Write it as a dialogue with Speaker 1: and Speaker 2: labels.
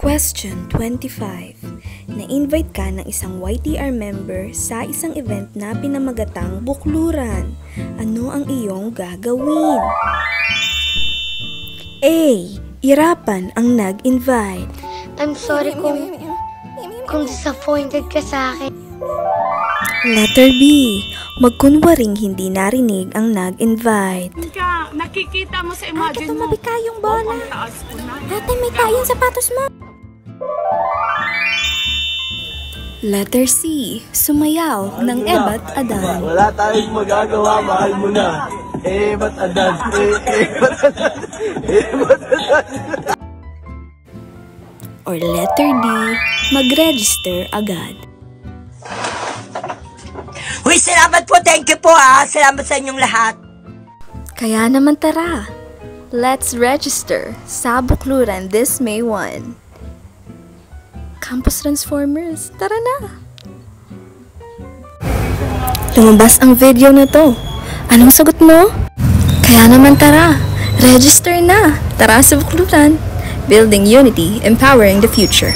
Speaker 1: Question 25. Na-invite ka ng isang YTR member sa isang event na pinamagatang bukluran. Ano ang iyong gagawin? A. Irapan ang nag-invite.
Speaker 2: I'm sorry kung disappointed ka sa akin.
Speaker 1: Letter B. Magkunwaring hindi narinig ang nag-invite.
Speaker 3: Nakikita mo sa imagine mo.
Speaker 1: Tumabi ka yung bola.
Speaker 3: Ang taas ko na.
Speaker 1: Ate, may tayong sapatos mo. Letter C. Sumayaw ng Ebat Adan.
Speaker 4: Wala tayong magagawa, mahal mo na. Ba't adan? Ba't adan? Ba't adan?
Speaker 1: Or letter D. Mag-register agad.
Speaker 5: Uy, salamat po. Thank you po Salamat sa inyong lahat.
Speaker 1: Kaya naman tara. Let's register sa bukluran this May 1. Campus Transformers, tara na! Lumabas ang video na to. Anong sagot mo? Kaya naman tara. Register na. Tara sa bukluran. Building unity, empowering the future.